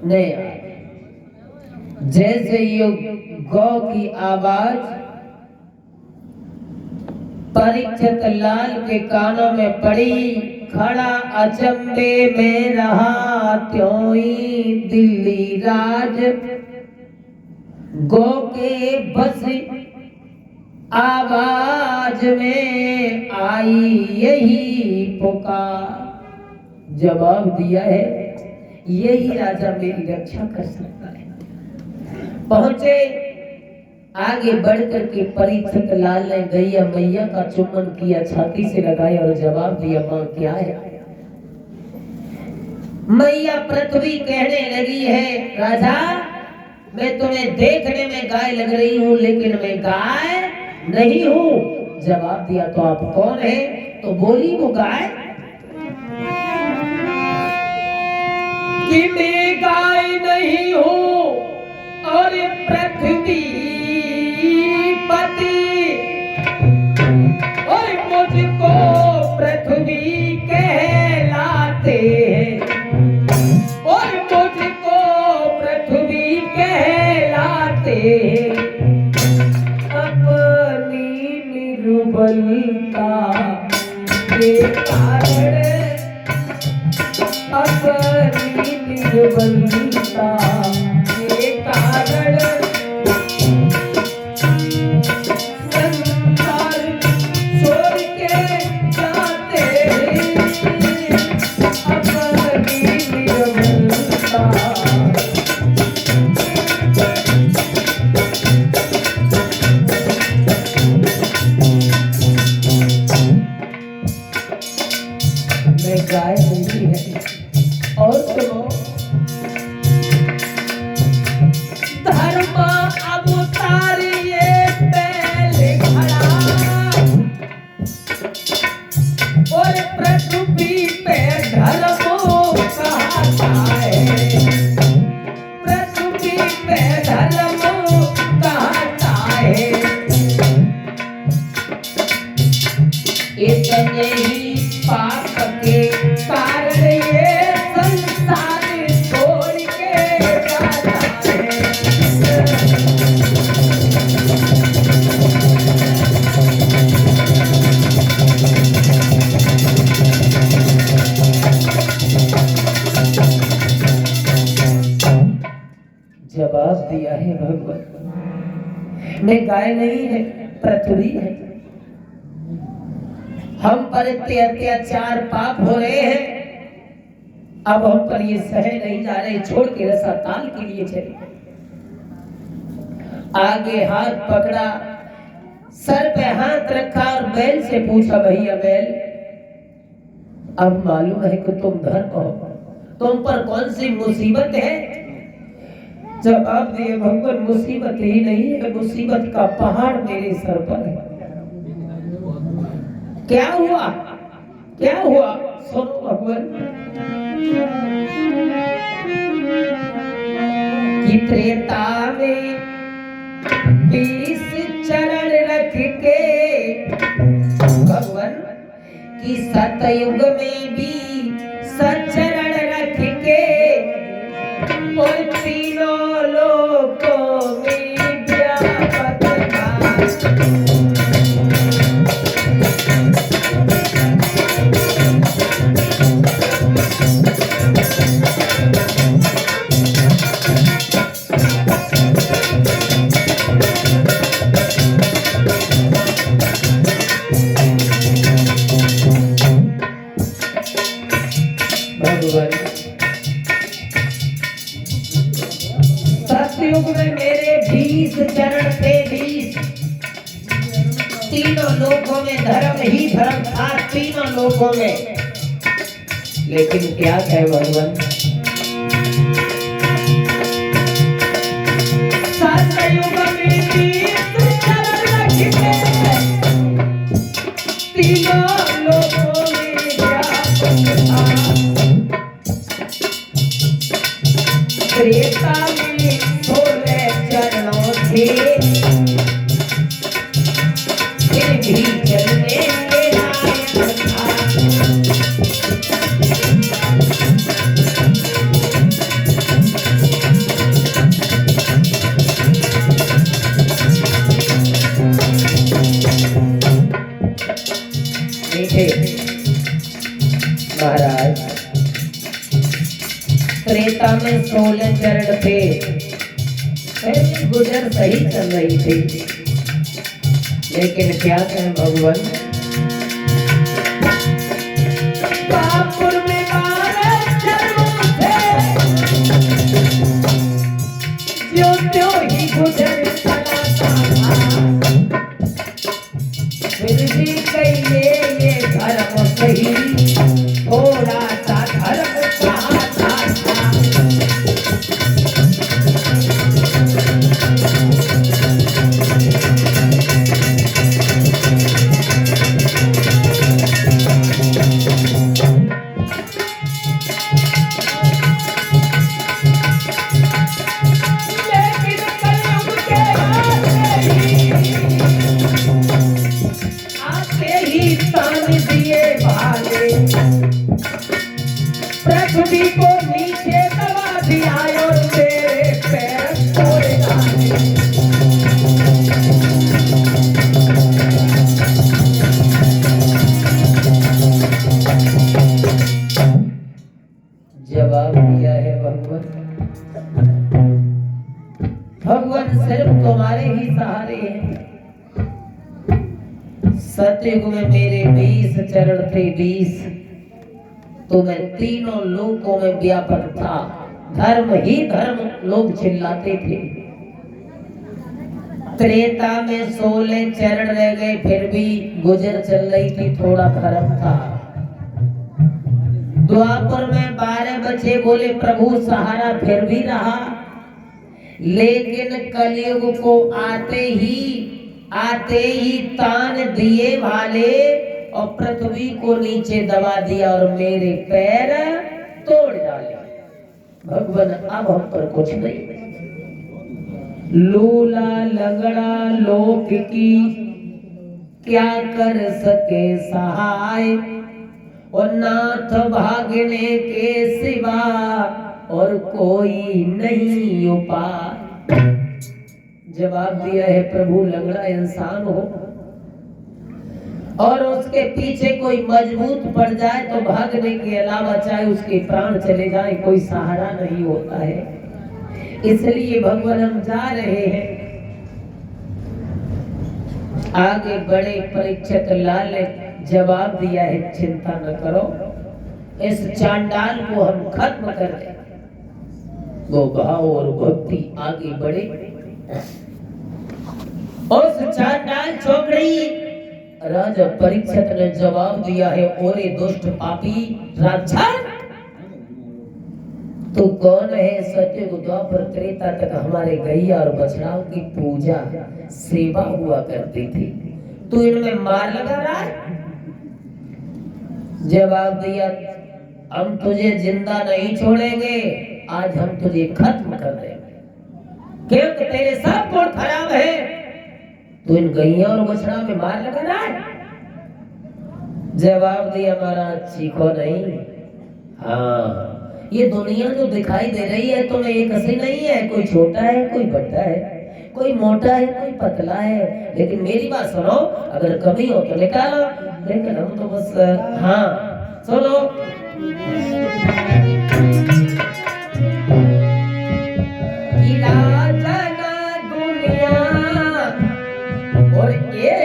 नहीं आ रहे। जैसे ये गौ की आवाज परीक्षित लाल के कानों में पड़ी, खड़ा अचंभे में रहा, त्यों ही दिल्ली राज गौ के बस आवाज में आई यही पुकार। जवाब दिया है यही राजा मेरी रक्षा कर सकता है। पहुंचे, आगे बढ़कर के परीक्षित लाल ने गैया मैया का चुम्बन किया, छाती से लगाया और जवाब दिया, मां क्या है? मैया पृथ्वी कहने लगी है, राजा मैं तुम्हें देखने में गाय लग रही हूं, लेकिन मैं गाय नहीं हूं। जवाब दिया, तो आप कौन है? तो बोली वो गाय कि मैं गाय नहीं हूं और पृथ्वी पति, और मुझको पृथ्वी कहलाते हैं, और मुझको पृथ्वी कहलाते हैं। अपनी निर्बलता के कारण, अपनी निर्बलता के कारण संसार छोड़ के जाते हैं। अपनी निर्बलता में गाय नहीं है। और सुनो, धर्म अवतार ये पहले खड़ा, और पृथ्वी पे धर्म कहता है, पृथ्वी पे धर्म कहता है। इतने ही पाप के कारण ये संसार छोड़ के जाता है। जवाब दिया है भगवान, मैं गाय नहीं है, पृथ्वी है। हम पर इतने अत्याचार पाप हो रहे हैं, अब हम पर ये सह नहीं जा रहे, छोड़ के रसाताल के लिए चले। आगे हाथ पकड़ा, सर पे हाथ रखा और बैल से पूछा, भैया बैल अब मालूम है कि तुम धर्म हो, तुम पर कौन सी मुसीबत है? जवाब दिए, भगवान मुसीबत ही नहीं है, मुसीबत का पहाड़ मेरे सर पर है। क्या हुआ? क्या हुआ? सुनो भगवान, कि त्रेता में 20 चरण रख के, भगवान कि सतयुग में भी सचरण रख के, और तीनों लोकों में व्यापक सतयुग में मेरे 20 चरण थे, 20। तीनों लोकों में धर्म ही धर्म था, तीनों लोकों में। लेकिन क्या कहे भगवान, सतयुग में 20 चरण रखे, तीनों लोकों में व्यापक था। त्रेता में 16 चरणों थे, फिर भी चलने के लायक था। त्रेता में 16 चरण थे, पहले गुजर सही चल रही थी, लेकिन क्या कहें भगवान, द्वापर में 12 चरण थे, जो त्यों ही गुजर चला था। फिर भी कहिए ये धर्म सही, थोड़ा सा धर्म चाहता था। लेकिन कलयुग के आते ही तान दिए भाले, पृथ्वी को नीचे दबा दिया और मेरे पैर तोड़ डाले। जवाब दिया है भगवान, भगवान सिर्फ तुम्हारे ही सहारे हैं। सतयुग में मेरे 20 चरण थे, 20, तो मैं तीनों लोकों में व्यापक था, धर्म ही धर्म लोग चिल्लाते थे। त्रेता में 16 चरण रह गए, फिर भी गुजर चल रही थी, थोड़ा धर्म था। द्वापर में 12 बचे, बोले प्रभु सहारा फिर भी रहा, लेकिन कलयुग को आते ही तान दिए भाले और पृथ्वी को नीचे दबा दिया और मेरे पैर तोड़ डाले। भगवान अब हम पर कुछ नहीं, लूला लंगड़ा लोक की क्या कर सके सहाय, और नाथ भागने के सिवा और कोई नहीं उपाय। जवाब दिया है प्रभु, लंगड़ा इंसान हो और उसके पीछे कोई मजबूत पड़ जाए तो भागने के अलावा चाहे उसके प्राण चले जाए कोई सहारा नहीं होता है। इसलिए भगवान हम जा रहे हैं, आगे बड़े। परीक्षित लाल ने जवाब दिया है, चिंता न करो, इस चांडाल को हम खत्म कर दें। वो भाव और भक्ति आगे बढ़े। उस चांडाल चौकड़ी राजा परीक्षित ने जवाब दिया है, ओरे दुष्ट पापी राक्षस, तू कौन है? सतयुग द्वापर त्रेता तक हमारे गैया और बछड़ाओं की पूजा सेवा हुआ करती थी, तू इनमें मार लगा रहा है? जवाब दिया, हम तुझे जिंदा नहीं छोड़ेंगे, आज हम तुझे खत्म कर देंगे, क्योंकि तेरे सब गुण खराब है, तू इन गैया और बछड़ा में मार लगा रहा है। जवाब दिया, महाराज चीखो नहीं, हाँ ये दुनिया जो दिखाई दे रही है तुम्हें एक ऐसे नहीं है, कोई छोटा है कोई बड़ा है, कोई मोटा है कोई पतला है, लेकिन मेरी बात सुनो, अगर कमी हो तो निकालो, लेकिन हम तो बस हाँ सुनो। दुनिया और ये